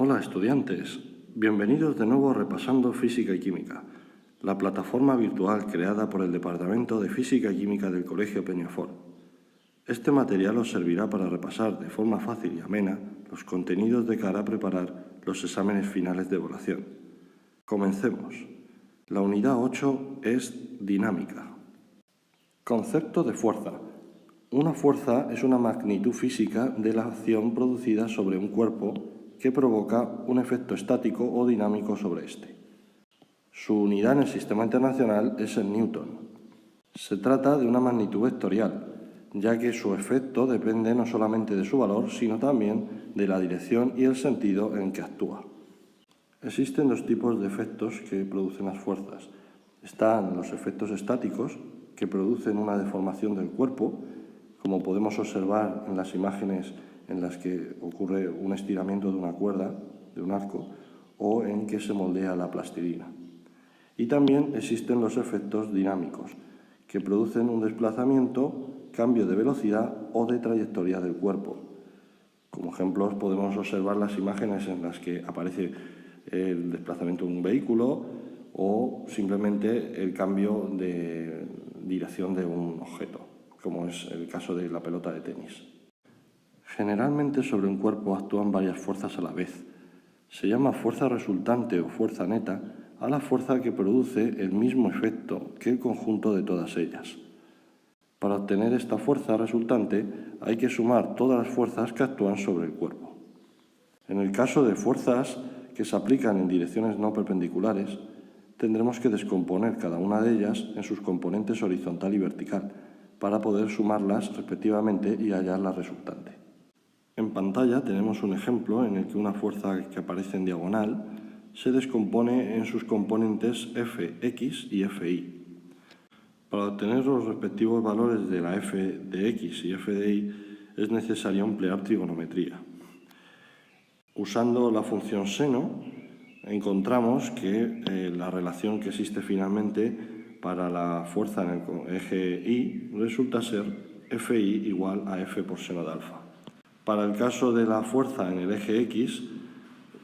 Hola estudiantes, bienvenidos de nuevo a Repasando Física y Química, la plataforma virtual creada por el Departamento de Física y Química del Colegio Peñafort. Este material os servirá para repasar de forma fácil y amena los contenidos de cara a preparar los exámenes finales de evaluación. Comencemos. La unidad 8 es dinámica. Concepto de fuerza. Una fuerza es una magnitud física de la acción producida sobre un cuerpo que provoca un efecto estático o dinámico sobre éste. Su unidad en el sistema internacional es el newton. Se trata de una magnitud vectorial, ya que su efecto depende no solamente de su valor, sino también de la dirección y el sentido en que actúa. Existen dos tipos de efectos que producen las fuerzas. Están los efectos estáticos, que producen una deformación del cuerpo, como podemos observar en las imágenes en las que ocurre un estiramiento de una cuerda, de un arco, o en que se moldea la plastilina. Y también existen los efectos dinámicos, que producen un desplazamiento, cambio de velocidad o de trayectoria del cuerpo. Como ejemplos podemos observar las imágenes en las que aparece el desplazamiento de un vehículo o simplemente el cambio de dirección de un objeto, como es el caso de la pelota de tenis. Generalmente sobre un cuerpo actúan varias fuerzas a la vez. Se llama fuerza resultante o fuerza neta a la fuerza que produce el mismo efecto que el conjunto de todas ellas. Para obtener esta fuerza resultante hay que sumar todas las fuerzas que actúan sobre el cuerpo. En el caso de fuerzas que se aplican en direcciones no perpendiculares, tendremos que descomponer cada una de ellas en sus componentes horizontal y vertical para poder sumarlas respectivamente y hallar la resultante. En pantalla tenemos un ejemplo en el que una fuerza que aparece en diagonal se descompone en sus componentes Fx y Fi. Para obtener los respectivos valores de la f de x y f de y es necesario emplear trigonometría. Usando la función seno encontramos que la relación que existe finalmente para la fuerza en el eje y resulta ser Fi igual a f por seno de alfa. Para el caso de la fuerza en el eje X,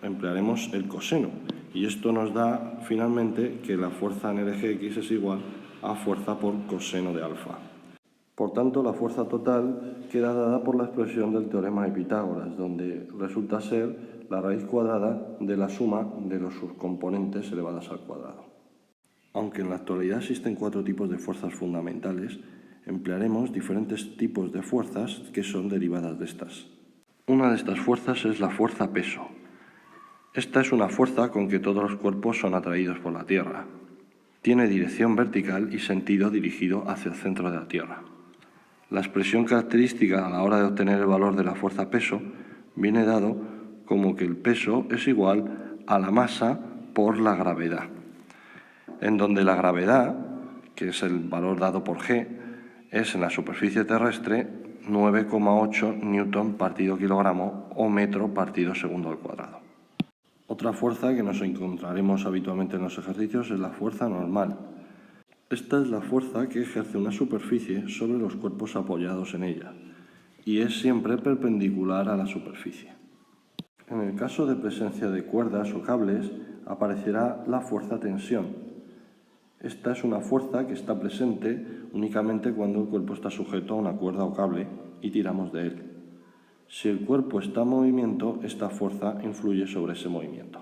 emplearemos el coseno, y esto nos da finalmente que la fuerza en el eje X es igual a fuerza por coseno de alfa. Por tanto, la fuerza total queda dada por la expresión del teorema de Pitágoras, donde resulta ser la raíz cuadrada de la suma de los subcomponentes elevadas al cuadrado. Aunque en la actualidad existen 4 tipos de fuerzas fundamentales, emplearemos diferentes tipos de fuerzas que son derivadas de estas. Una de estas fuerzas es la fuerza peso. Esta es una fuerza con que todos los cuerpos son atraídos por la Tierra. Tiene dirección vertical y sentido dirigido hacia el centro de la Tierra. La expresión característica a la hora de obtener el valor de la fuerza peso viene dado como que el peso es igual a la masa por la gravedad, en donde la gravedad, que es el valor dado por G, es en la superficie terrestre 9,8 newton partido kilogramo o metro partido segundo al cuadrado. Otra fuerza que nos encontraremos habitualmente en los ejercicios es la fuerza normal. Esta es la fuerza que ejerce una superficie sobre los cuerpos apoyados en ella y es siempre perpendicular a la superficie. En el caso de presencia de cuerdas o cables aparecerá la fuerza tensión. Esta es una fuerza que está presente únicamente cuando el cuerpo está sujeto a una cuerda o cable y tiramos de él. Si el cuerpo está en movimiento, esta fuerza influye sobre ese movimiento.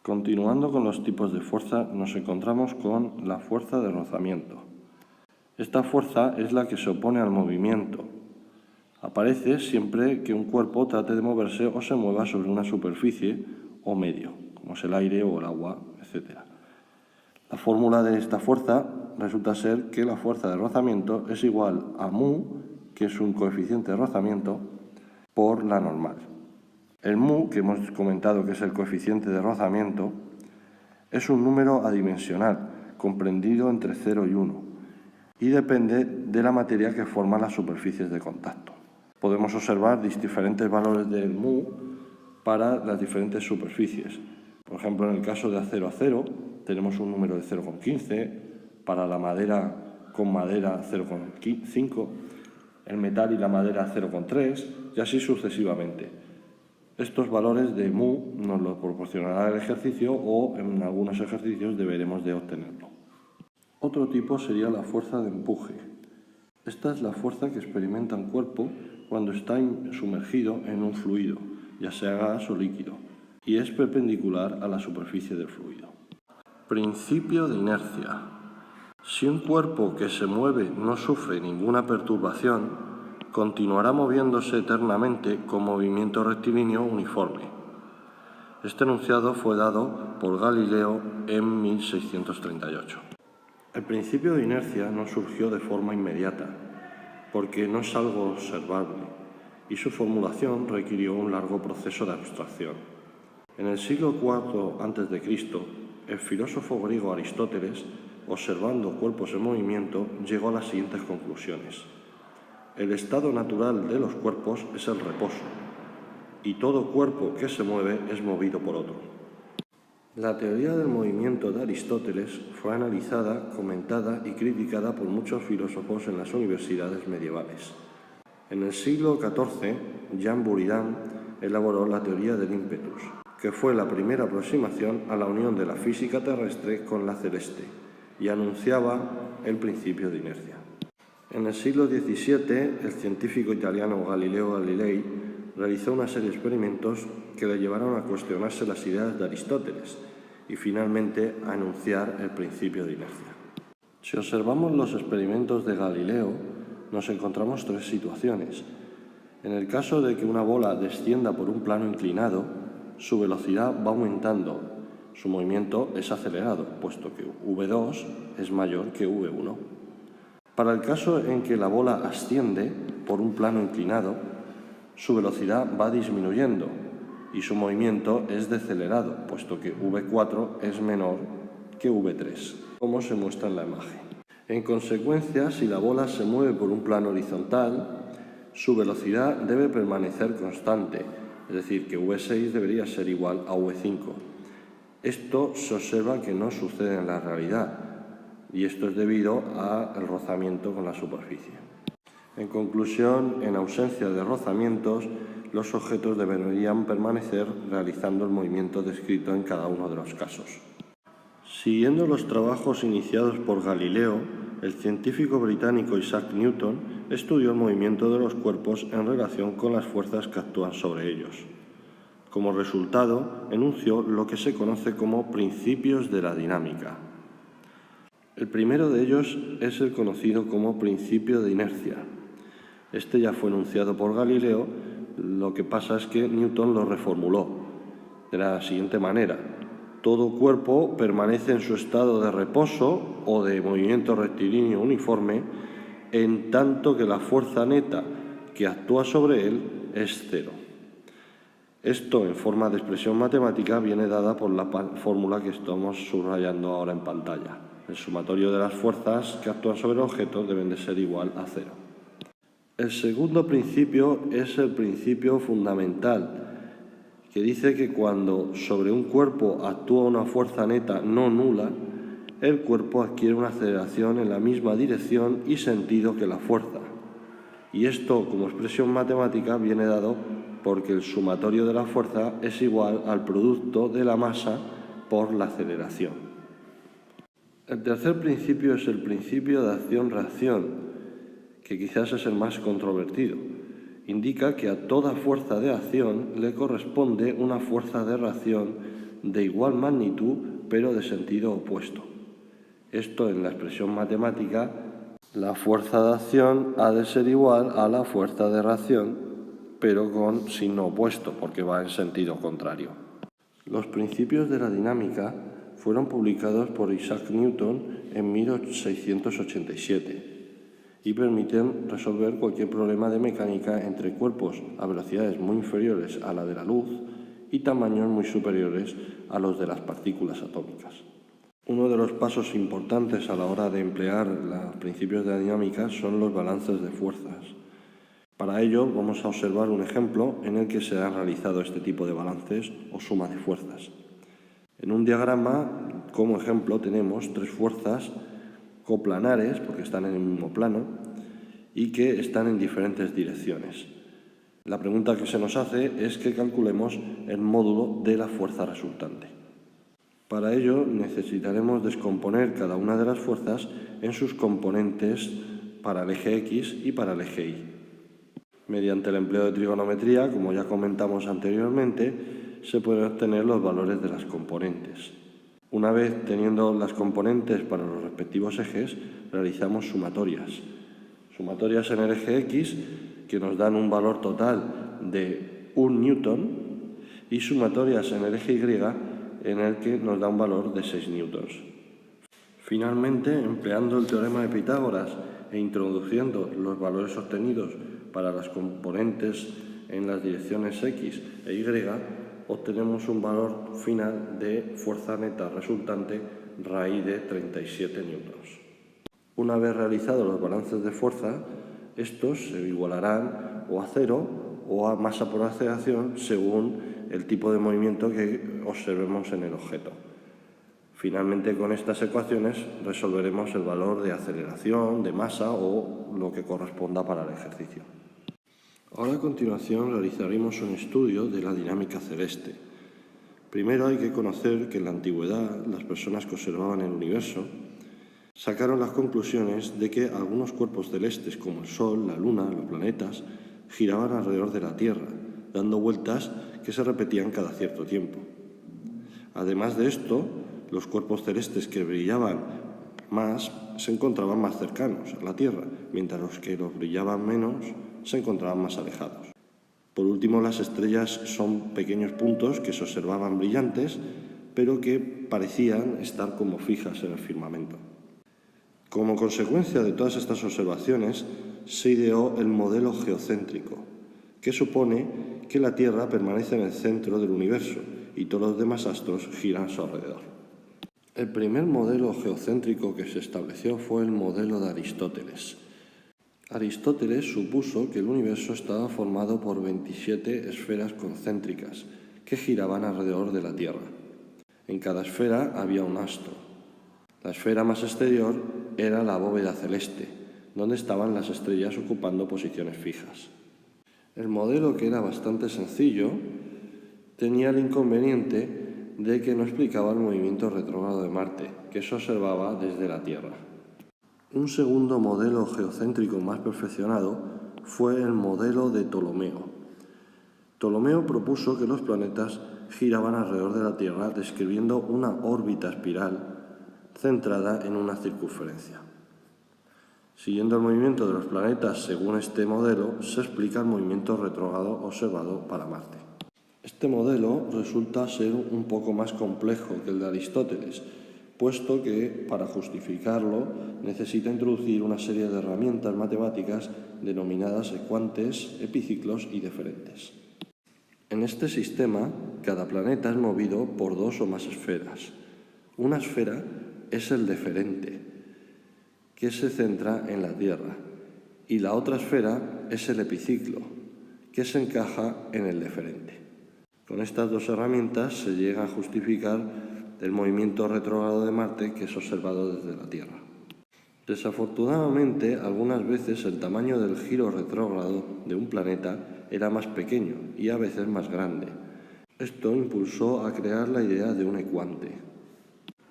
Continuando con los tipos de fuerza, nos encontramos con la fuerza de rozamiento. Esta fuerza es la que se opone al movimiento. Aparece siempre que un cuerpo trate de moverse o se mueva sobre una superficie o medio, como es el aire o el agua, etc. La fórmula de esta fuerza resulta ser que la fuerza de rozamiento es igual a mu, que es un coeficiente de rozamiento, por la normal. El mu, que hemos comentado que es el coeficiente de rozamiento, es un número adimensional, comprendido entre 0 y 1, y depende de la materia que forma las superficies de contacto. Podemos observar diferentes valores del mu para las diferentes superficies. Por ejemplo, en el caso de acero a acero, tenemos un número de 0,15, para la madera con madera 0,5, el metal y la madera 0,3 y así sucesivamente. Estos valores de mu nos los proporcionará el ejercicio o en algunos ejercicios deberemos de obtenerlo. Otro tipo sería la fuerza de empuje. Esta es la fuerza que experimenta un cuerpo cuando está sumergido en un fluido, ya sea gas o líquido, y es perpendicular a la superficie del fluido. Principio de inercia. Si un cuerpo que se mueve no sufre ninguna perturbación, continuará moviéndose eternamente con movimiento rectilíneo uniforme. Este enunciado fue dado por Galileo en 1638. El principio de inercia no surgió de forma inmediata, porque no es algo observable, y su formulación requirió un largo proceso de abstracción. En el siglo IV a.C., el filósofo griego Aristóteles, observando cuerpos en movimiento, llegó a las siguientes conclusiones. El estado natural de los cuerpos es el reposo, y todo cuerpo que se mueve es movido por otro. La teoría del movimiento de Aristóteles fue analizada, comentada y criticada por muchos filósofos en las universidades medievales. En el siglo XIV, Jean Buridan elaboró la teoría del ímpetus, que fue la primera aproximación a la unión de la física terrestre con la celeste, y anunciaba el principio de inercia. En el siglo XVII, el científico italiano Galileo Galilei realizó una serie de experimentos que le llevaron a cuestionarse las ideas de Aristóteles y finalmente a enunciar el principio de inercia. Si observamos los experimentos de Galileo, nos encontramos tres situaciones. En el caso de que una bola descienda por un plano inclinado, su velocidad va aumentando, su movimiento es acelerado, puesto que v2 es mayor que v1. Para el caso en que la bola asciende por un plano inclinado, su velocidad va disminuyendo y su movimiento es decelerado, puesto que v4 es menor que v3, como se muestra en la imagen. En consecuencia, si la bola se mueve por un plano horizontal, su velocidad debe permanecer constante, es decir, que v6 debería ser igual a v5. Esto se observa que no sucede en la realidad, y esto es debido al rozamiento con la superficie. En conclusión, en ausencia de rozamientos, los objetos deberían permanecer realizando el movimiento descrito en cada uno de los casos. Siguiendo los trabajos iniciados por Galileo, el científico británico Isaac Newton estudió el movimiento de los cuerpos en relación con las fuerzas que actúan sobre ellos. Como resultado, enunció lo que se conoce como principios de la dinámica. El primero de ellos es el conocido como principio de inercia. Este ya fue enunciado por Galileo, lo que pasa es que Newton lo reformuló de la siguiente manera. Todo cuerpo permanece en su estado de reposo o de movimiento rectilíneo uniforme en tanto que la fuerza neta que actúa sobre él es cero. Esto, en forma de expresión matemática, viene dada por la fórmula que estamos subrayando ahora en pantalla. El sumatorio de las fuerzas que actúan sobre el objeto deben de ser igual a cero. El segundo principio es el principio fundamental, que dice que cuando sobre un cuerpo actúa una fuerza neta no nula, el cuerpo adquiere una aceleración en la misma dirección y sentido que la fuerza. Y esto, como expresión matemática, viene dado porque el sumatorio de la fuerza es igual al producto de la masa por la aceleración. El tercer principio es el principio de acción-reacción, que quizás es el más controvertido. Indica que a toda fuerza de acción le corresponde una fuerza de reacción de igual magnitud, pero de sentido opuesto. Esto, en la expresión matemática, la fuerza de acción ha de ser igual a la fuerza de reacción, pero con signo opuesto, porque va en sentido contrario. Los principios de la dinámica fueron publicados por Isaac Newton en 1687 y permiten resolver cualquier problema de mecánica entre cuerpos a velocidades muy inferiores a la de la luz y tamaños muy superiores a los de las partículas atómicas. Uno de los pasos importantes a la hora de emplear los principios de la dinámica son los balances de fuerzas. Para ello vamos a observar un ejemplo en el que se ha realizado este tipo de balances o suma de fuerzas. En un diagrama, como ejemplo, tenemos tres fuerzas coplanares, porque están en el mismo plano, y que están en diferentes direcciones. La pregunta que se nos hace es que calculemos el módulo de la fuerza resultante. Para ello necesitaremos descomponer cada una de las fuerzas en sus componentes para el eje X y para el eje Y. Mediante el empleo de trigonometría, como ya comentamos anteriormente, se pueden obtener los valores de las componentes. Una vez teniendo las componentes para los respectivos ejes, realizamos sumatorias. Sumatorias en el eje X, que nos dan un valor total de 1 newton, y sumatorias en el eje Y, en el que nos da un valor de 6 newtons. Finalmente, empleando el teorema de Pitágoras e introduciendo los valores obtenidos para las componentes en las direcciones X e Y, obtenemos un valor final de fuerza neta resultante raíz de 37 newtons. Una vez realizados los balances de fuerza, estos se igualarán o a cero o a masa por aceleración según el tipo de movimiento que observemos en el objeto. Finalmente, con estas ecuaciones resolveremos el valor de aceleración, de masa o lo que corresponda para el ejercicio. Ahora a continuación realizaremos un estudio de la dinámica celeste. Primero hay que conocer que en la antigüedad las personas que observaban el universo sacaron las conclusiones de que algunos cuerpos celestes como el Sol, la Luna, los planetas, giraban alrededor de la Tierra, dando vueltas que se repetían cada cierto tiempo. Además de esto, los cuerpos celestes que brillaban más se encontraban más cercanos a la Tierra, mientras los que brillaban menos se encontraban más alejados. Por último, las estrellas son pequeños puntos que se observaban brillantes, pero que parecían estar como fijas en el firmamento. Como consecuencia de todas estas observaciones, se ideó el modelo geocéntrico, que supone que la Tierra permanece en el centro del universo y todos los demás astros giran a su alrededor. El primer modelo geocéntrico que se estableció fue el modelo de Aristóteles. Aristóteles supuso que el universo estaba formado por 27 esferas concéntricas que giraban alrededor de la Tierra. En cada esfera había un astro. La esfera más exterior era la bóveda celeste, donde estaban las estrellas ocupando posiciones fijas. El modelo, que era bastante sencillo, tenía el inconveniente de que no explicaba el movimiento retrógrado de Marte, que se observaba desde la Tierra. Un segundo modelo geocéntrico más perfeccionado fue el modelo de Ptolomeo. Ptolomeo propuso que los planetas giraban alrededor de la Tierra describiendo una órbita espiral centrada en una circunferencia. Siguiendo el movimiento de los planetas según este modelo, se explica el movimiento retrógrado observado para Marte. Este modelo resulta ser un poco más complejo que el de Aristóteles, puesto que, para justificarlo, necesita introducir una serie de herramientas matemáticas denominadas ecuantes, epiciclos y deferentes. En este sistema, cada planeta es movido por dos o más esferas. Una esfera es el deferente, que se centra en la Tierra, y la otra esfera es el epiciclo, que se encaja en el deferente. Con estas dos herramientas se llega a justificar el movimiento retrógrado de Marte que es observado desde la Tierra. Desafortunadamente, algunas veces el tamaño del giro retrógrado de un planeta era más pequeño y a veces más grande. Esto impulsó a crear la idea de un ecuante.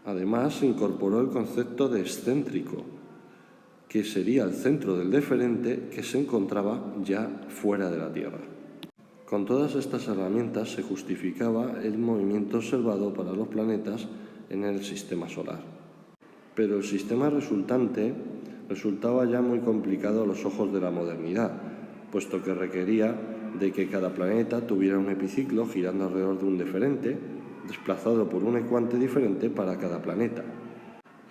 Además, se incorporó el concepto de excéntrico, que sería el centro del deferente que se encontraba ya fuera de la Tierra. Con todas estas herramientas se justificaba el movimiento observado para los planetas en el sistema solar. Pero el sistema resultante resultaba ya muy complicado a los ojos de la modernidad, puesto que requería de que cada planeta tuviera un epiciclo girando alrededor de un deferente, desplazado por un ecuante diferente para cada planeta.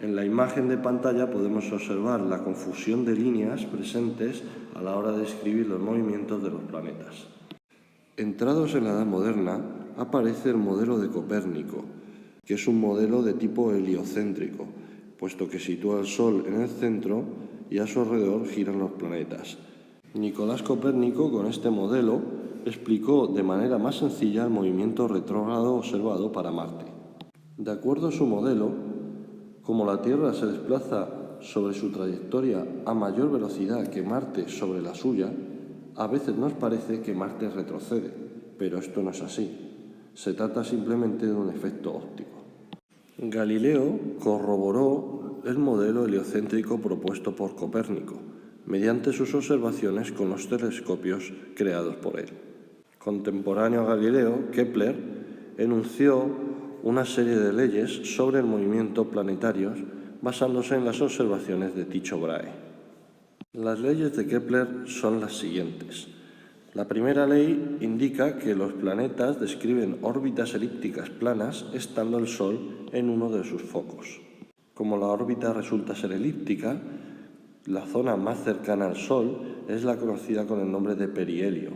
En la imagen de pantalla podemos observar la confusión de líneas presentes a la hora de escribir los movimientos de los planetas. Entrados en la Edad Moderna, aparece el modelo de Copérnico, que es un modelo de tipo heliocéntrico, puesto que sitúa el Sol en el centro y a su alrededor giran los planetas. Nicolás Copérnico, con este modelo, explicó de manera más sencilla el movimiento retrógrado observado para Marte. De acuerdo a su modelo, como la Tierra se desplaza sobre su trayectoria a mayor velocidad que Marte sobre la suya, A veces nos parece que Marte retrocede, pero esto no es así. Se trata simplemente de un efecto óptico. Galileo corroboró el modelo heliocéntrico propuesto por Copérnico, mediante sus observaciones con los telescopios creados por él. Contemporáneo a Galileo, Kepler enunció una serie de leyes sobre el movimiento planetario basándose en las observaciones de Tycho Brahe. Las leyes de Kepler son las siguientes. La primera ley indica que los planetas describen órbitas elípticas planas estando el Sol en uno de sus focos. Como la órbita resulta ser elíptica, la zona más cercana al Sol es la conocida con el nombre de perihelio,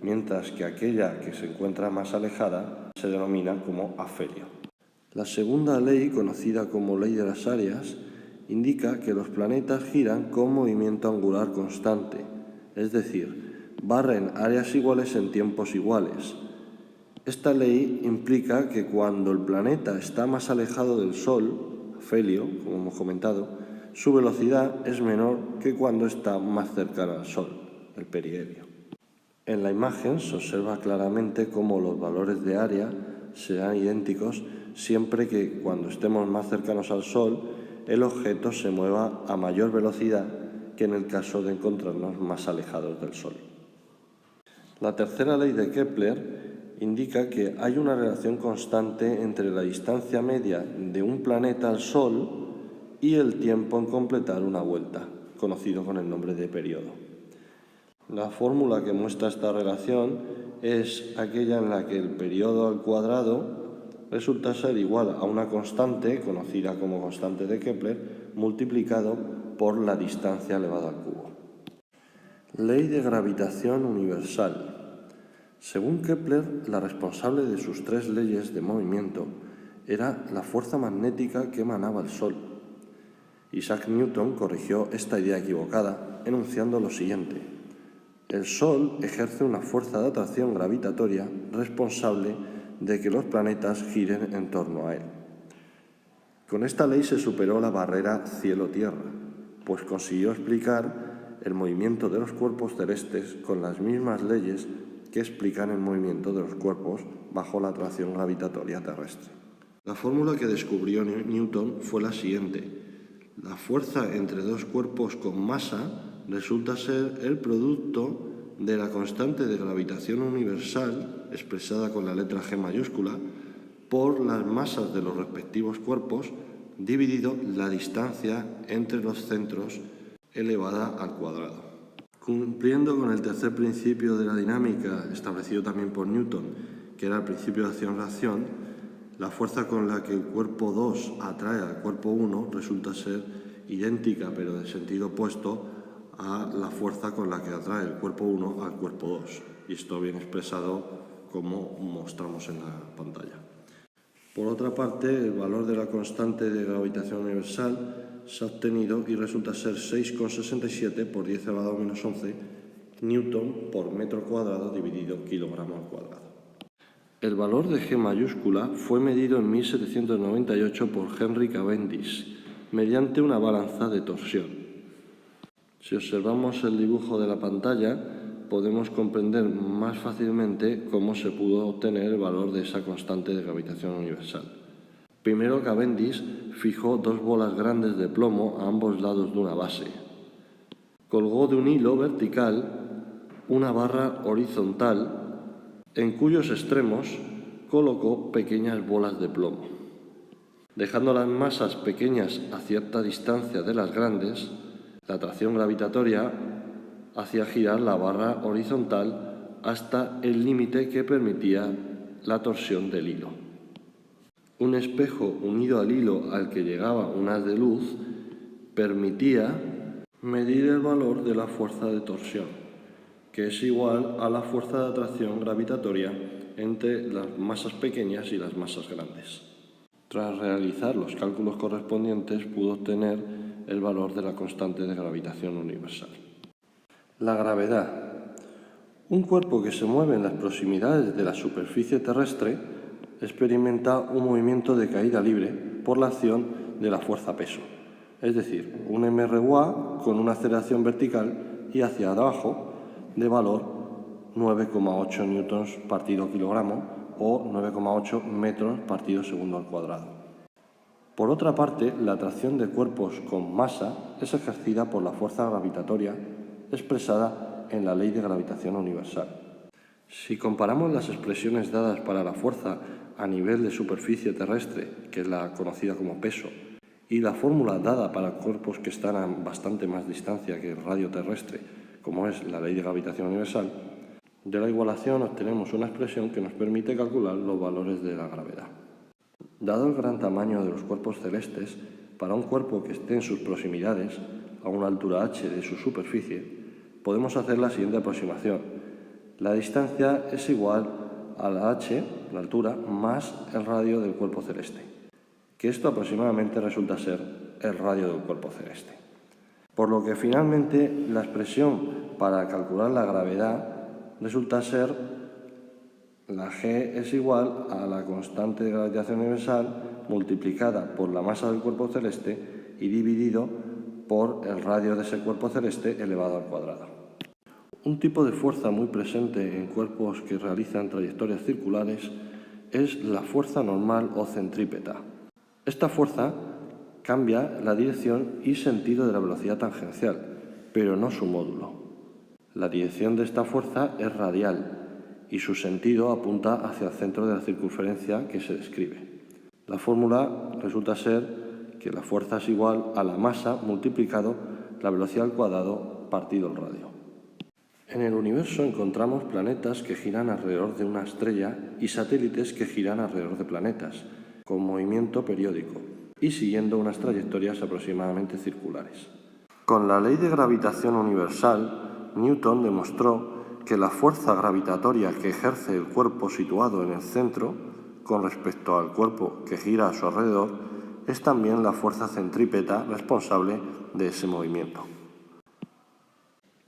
mientras que aquella que se encuentra más alejada se denomina como afelio. La segunda ley, conocida como ley de las áreas, indica que los planetas giran con movimiento angular constante, es decir, barren áreas iguales en tiempos iguales. Esta ley implica que cuando el planeta está más alejado del Sol, afelio, como hemos comentado, su velocidad es menor que cuando está más cercana al Sol, el perihelio. En la imagen se observa claramente cómo los valores de área serán idénticos siempre que cuando estemos más cercanos al Sol el objeto se mueva a mayor velocidad que en el caso de encontrarnos más alejados del Sol. La tercera ley de Kepler indica que hay una relación constante entre la distancia media de un planeta al Sol y el tiempo en completar una vuelta, conocido con el nombre de periodo. La fórmula que muestra esta relación es aquella en la que el periodo al cuadrado resulta ser igual a una constante, conocida como constante de Kepler, multiplicado por la distancia elevada al cubo. Ley de gravitación universal. Según Kepler, la responsable de sus tres leyes de movimiento era la fuerza magnética que emanaba el Sol. Isaac Newton corrigió esta idea equivocada, enunciando lo siguiente: el Sol ejerce una fuerza de atracción gravitatoria responsable de que los planetas giren en torno a él. Con esta ley se superó la barrera cielo-tierra, pues consiguió explicar el movimiento de los cuerpos celestes con las mismas leyes que explican el movimiento de los cuerpos bajo la atracción gravitatoria terrestre. La fórmula que descubrió Newton fue la siguiente: la fuerza entre dos cuerpos con masa resulta ser el producto de la constante de gravitación universal, expresada con la letra G mayúscula, por las masas de los respectivos cuerpos, dividido la distancia entre los centros elevada al cuadrado. Cumpliendo con el tercer principio de la dinámica, establecido también por Newton, que era el principio de acción-reacción, la fuerza con la que el cuerpo 2 atrae al cuerpo 1 resulta ser idéntica, pero de sentido opuesto, a la fuerza con la que atrae el cuerpo 1 al cuerpo 2. Y esto bien expresado como mostramos en la pantalla. Por otra parte, el valor de la constante de gravitación universal se ha obtenido y resulta ser 6,67 por 10 elevado a menos 11 newton por metro cuadrado dividido kilogramo al cuadrado. El valor de G mayúscula fue medido en 1798 por Henry Cavendish mediante una balanza de torsión. Si observamos el dibujo de la pantalla, podemos comprender más fácilmente cómo se pudo obtener el valor de esa constante de gravitación universal. Primero, Cavendish fijó dos bolas grandes de plomo a ambos lados de una base. Colgó de un hilo vertical una barra horizontal en cuyos extremos colocó pequeñas bolas de plomo. Dejando las masas pequeñas a cierta distancia de las grandes, la atracción gravitatoria hacía girar la barra horizontal hasta el límite que permitía la torsión del hilo. Un espejo unido al hilo al que llegaba un haz de luz permitía medir el valor de la fuerza de torsión, que es igual a la fuerza de atracción gravitatoria entre las masas pequeñas y las masas grandes. Tras realizar los cálculos correspondientes, pudo obtener el valor de la constante de gravitación universal. La gravedad. Un cuerpo que se mueve en las proximidades de la superficie terrestre experimenta un movimiento de caída libre por la acción de la fuerza-peso, es decir, un mRUA con una aceleración vertical y hacia abajo de valor 9,8 newtons partido kilogramo o 9,8 metros partido segundo al cuadrado. Por otra parte, la atracción de cuerpos con masa es ejercida por la fuerza gravitatoria expresada en la ley de gravitación universal. Si comparamos las expresiones dadas para la fuerza a nivel de superficie terrestre, que es la conocida como peso, y la fórmula dada para cuerpos que están a bastante más distancia que el radio terrestre, como es la ley de gravitación universal, de la igualación obtenemos una expresión que nos permite calcular los valores de la gravedad. Dado el gran tamaño de los cuerpos celestes, para un cuerpo que esté en sus proximidades, a una altura h de su superficie, podemos hacer la siguiente aproximación. La distancia es igual a la h, la altura, más el radio del cuerpo celeste, que esto aproximadamente resulta ser el radio del cuerpo celeste. Por lo que finalmente la expresión para calcular la gravedad resulta ser la g es igual a la constante de gravitación universal multiplicada por la masa del cuerpo celeste y dividido por el radio de ese cuerpo celeste elevado al cuadrado. Un tipo de fuerza muy presente en cuerpos que realizan trayectorias circulares es la fuerza normal o centrípeta. Esta fuerza cambia la dirección y sentido de la velocidad tangencial, pero no su módulo. La dirección de esta fuerza es radial y su sentido apunta hacia el centro de la circunferencia que se describe. La fórmula resulta ser que la fuerza es igual a la masa multiplicado la velocidad al cuadrado partido el radio. En el universo encontramos planetas que giran alrededor de una estrella y satélites que giran alrededor de planetas, con movimiento periódico y siguiendo unas trayectorias aproximadamente circulares. Con la ley de gravitación universal, Newton demostró que la fuerza gravitatoria que ejerce el cuerpo situado en el centro, con respecto al cuerpo que gira a su alrededor, es también la fuerza centrípeta responsable de ese movimiento.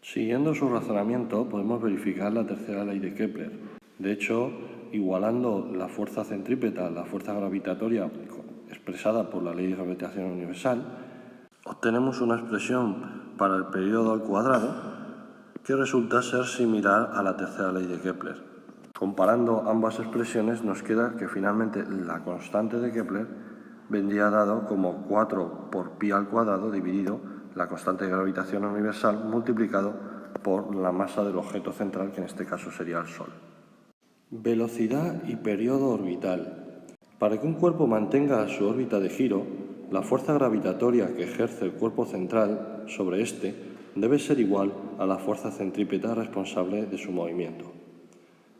Siguiendo su razonamiento, podemos verificar la tercera ley de Kepler. De hecho, igualando la fuerza centrípeta a la fuerza gravitatoria expresada por la ley de gravitación universal, obtenemos una expresión para el periodo al cuadrado que resulta ser similar a la tercera ley de Kepler. Comparando ambas expresiones nos queda que finalmente la constante de Kepler vendría dado como 4 por pi al cuadrado dividido la constante de gravitación universal multiplicado por la masa del objeto central, que en este caso sería el Sol. Velocidad y periodo orbital. Para que un cuerpo mantenga su órbita de giro, la fuerza gravitatoria que ejerce el cuerpo central sobre éste debe ser igual a la fuerza centrípeta responsable de su movimiento.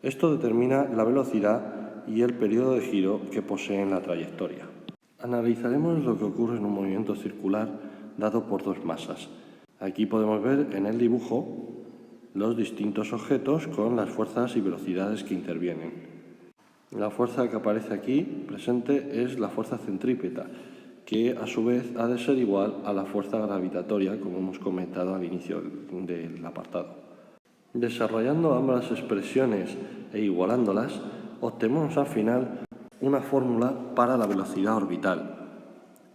Esto determina la velocidad y el periodo de giro que posee en la trayectoria. Analizaremos lo que ocurre en un movimiento circular dado por dos masas. Aquí podemos ver en el dibujo los distintos objetos con las fuerzas y velocidades que intervienen. La fuerza que aparece aquí presente es la fuerza centrípeta, que a su vez ha de ser igual a la fuerza gravitatoria, como hemos comentado al inicio del apartado. Desarrollando ambas expresiones e igualándolas, obtenemos al final una fórmula para la velocidad orbital.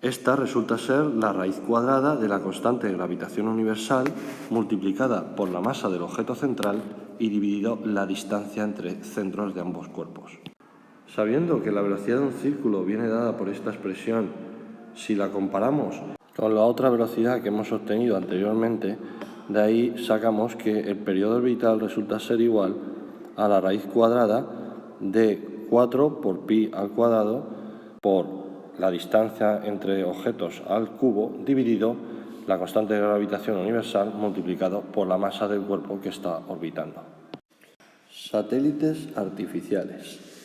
Esta resulta ser la raíz cuadrada de la constante de gravitación universal multiplicada por la masa del objeto central y dividido la distancia entre centros de ambos cuerpos. Sabiendo que la velocidad de un círculo viene dada por esta expresión, si la comparamos con la otra velocidad que hemos obtenido anteriormente, de ahí sacamos que el periodo orbital resulta ser igual a la raíz cuadrada de 4 por pi al cuadrado por la distancia entre objetos al cubo dividido la constante de gravitación universal multiplicado por la masa del cuerpo que está orbitando. Satélites artificiales.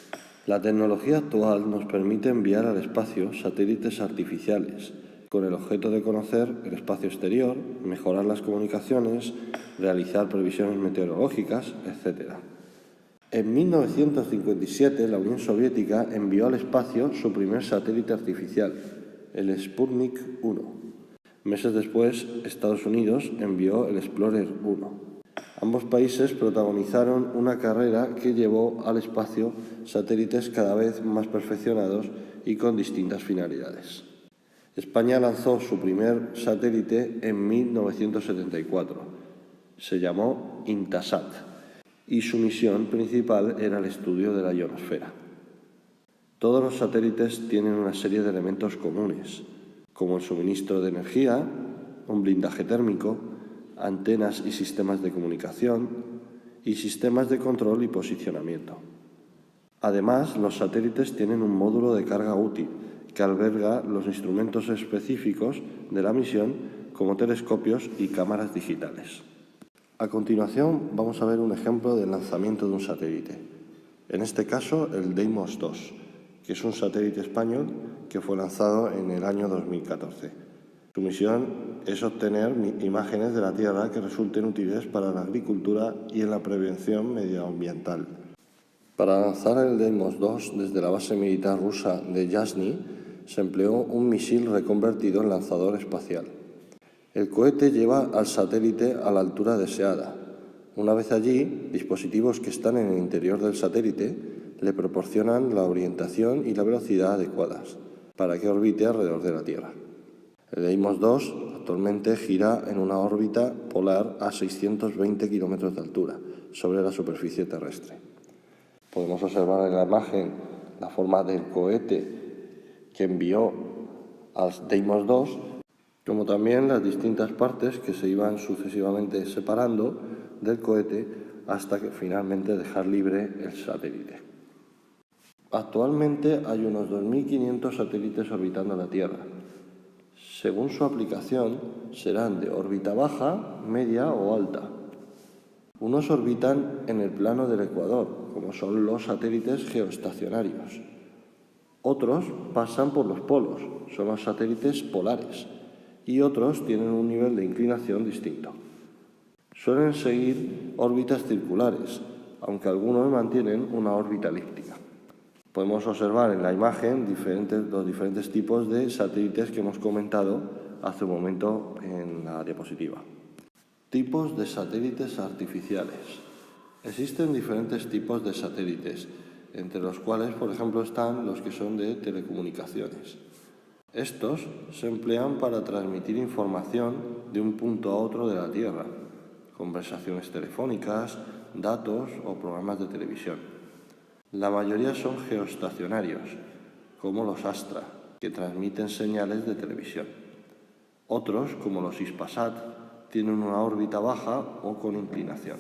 La tecnología actual nos permite enviar al espacio satélites artificiales con el objeto de conocer el espacio exterior, mejorar las comunicaciones, realizar previsiones meteorológicas, etc. En 1957, la Unión Soviética envió al espacio su primer satélite artificial, el Sputnik 1. Meses después, Estados Unidos envió el Explorer 1. Ambos países protagonizaron una carrera que llevó al espacio satélites cada vez más perfeccionados y con distintas finalidades. España lanzó su primer satélite en 1974. Se llamó Intasat y su misión principal era el estudio de la ionosfera. Todos los satélites tienen una serie de elementos comunes, como el suministro de energía, un blindaje térmico, antenas y sistemas de comunicación y sistemas de control y posicionamiento. Además, los satélites tienen un módulo de carga útil que alberga los instrumentos específicos de la misión como telescopios y cámaras digitales. A continuación vamos a ver un ejemplo del lanzamiento de un satélite, en este caso el Deimos 2, que es un satélite español que fue lanzado en el año 2014. Su misión es obtener imágenes de la Tierra que resulten útiles para la agricultura y en la prevención medioambiental. Para lanzar el Deimos 2 desde la base militar rusa de Yasny se empleó un misil reconvertido en lanzador espacial. El cohete lleva al satélite a la altura deseada. Una vez allí, dispositivos que están en el interior del satélite le proporcionan la orientación y la velocidad adecuadas para que orbite alrededor de la Tierra. El Deimos 2 actualmente gira en una órbita polar a 620 kilómetros de altura sobre la superficie terrestre. Podemos observar en la imagen la forma del cohete que envió al Deimos 2, como también las distintas partes que se iban sucesivamente separando del cohete hasta que finalmente dejar libre el satélite. Actualmente hay unos 2.500 satélites orbitando la Tierra. Según su aplicación, serán de órbita baja, media o alta. Unos orbitan en el plano del ecuador, como son los satélites geoestacionarios. Otros pasan por los polos, son los satélites polares, y otros tienen un nivel de inclinación distinto. Suelen seguir órbitas circulares, aunque algunos mantienen una órbita elíptica. Podemos observar en la imagen los diferentes tipos de satélites que hemos comentado hace un momento en la diapositiva. Tipos de satélites artificiales. Existen diferentes tipos de satélites, entre los cuales, por ejemplo, están los que son de telecomunicaciones. Estos se emplean para transmitir información de un punto a otro de la Tierra, conversaciones telefónicas, datos o programas de televisión. La mayoría son geoestacionarios, como los Astra, que transmiten señales de televisión. Otros, como los Hispasat, tienen una órbita baja o con inclinación.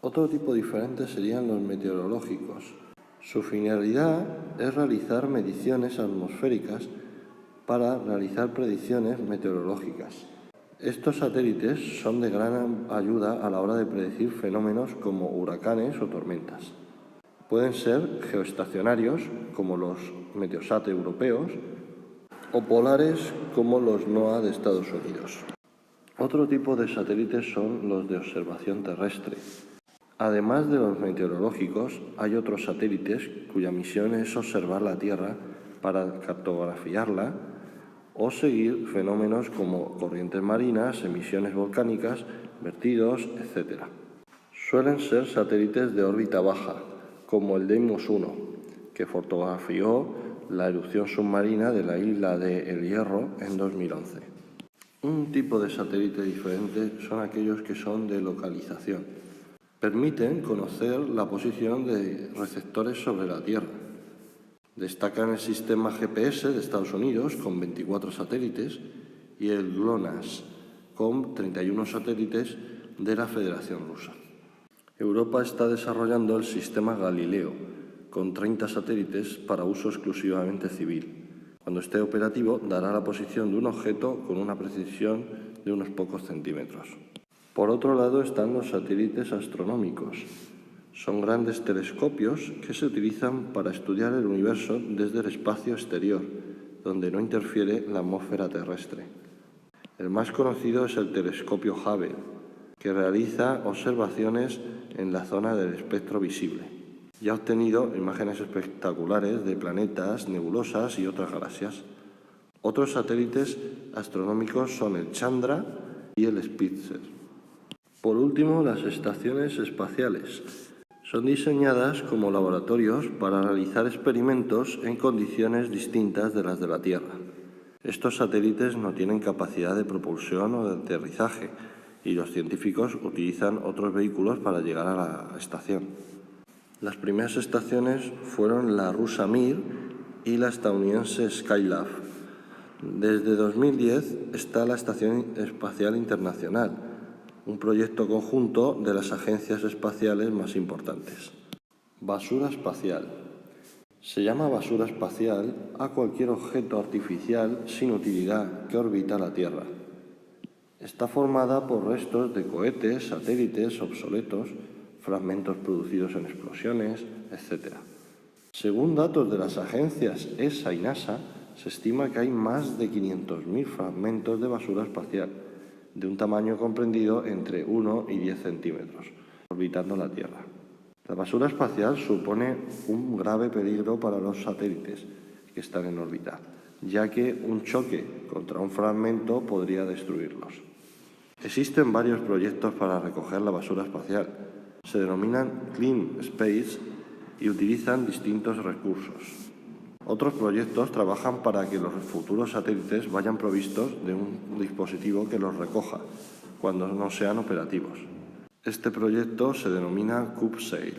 Otro tipo diferente serían los meteorológicos. Su finalidad es realizar mediciones atmosféricas para realizar predicciones meteorológicas. Estos satélites son de gran ayuda a la hora de predecir fenómenos como huracanes o tormentas. Pueden ser geoestacionarios, como los Meteosat europeos, o polares, como los NOAA de Estados Unidos. Otro tipo de satélites son los de observación terrestre. Además de los meteorológicos, hay otros satélites cuya misión es observar la Tierra para cartografiarla o seguir fenómenos como corrientes marinas, emisiones volcánicas, vertidos, etc. Suelen ser satélites de órbita baja, como el Deimos 1, que fotografió la erupción submarina de la isla de El Hierro en 2011. Un tipo de satélite diferente son aquellos que son de localización. Permiten conocer la posición de receptores sobre la Tierra. Destacan el sistema GPS de Estados Unidos con 24 satélites y el GLONASS con 31 satélites de la Federación Rusa. Europa está desarrollando el sistema Galileo con 30 satélites para uso exclusivamente civil. Cuando esté operativo dará la posición de un objeto con una precisión de unos pocos centímetros. Por otro lado están los satélites astronómicos. Son grandes telescopios que se utilizan para estudiar el universo desde el espacio exterior, donde no interfiere la atmósfera terrestre. El más conocido es el telescopio Hubble, que realiza observaciones en la zona del espectro visible y ha obtenido imágenes espectaculares de planetas, nebulosas y otras galaxias. Otros satélites astronómicos son el Chandra y el Spitzer. Por último, las estaciones espaciales. Son diseñadas como laboratorios para realizar experimentos en condiciones distintas de las de la Tierra. Estos satélites no tienen capacidad de propulsión o de aterrizaje y los científicos utilizan otros vehículos para llegar a la estación. Las primeras estaciones fueron la rusa Mir y la estadounidense Skylab. Desde 2010 está la Estación Espacial Internacional, un proyecto conjunto de las agencias espaciales más importantes. Basura espacial. Se llama basura espacial a cualquier objeto artificial sin utilidad que orbita la Tierra. Está formada por restos de cohetes, satélites obsoletos, fragmentos producidos en explosiones, etc. Según datos de las agencias ESA y NASA, se estima que hay más de 500.000 fragmentos de basura espacial, de un tamaño comprendido entre 1 y 10 centímetros, orbitando la Tierra. La basura espacial supone un grave peligro para los satélites que están en órbita, ya que un choque contra un fragmento podría destruirlos. Existen varios proyectos para recoger la basura espacial. Se denominan Clean Space y utilizan distintos recursos. Otros proyectos trabajan para que los futuros satélites vayan provistos de un dispositivo que los recoja cuando no sean operativos. Este proyecto se denomina CubeSail.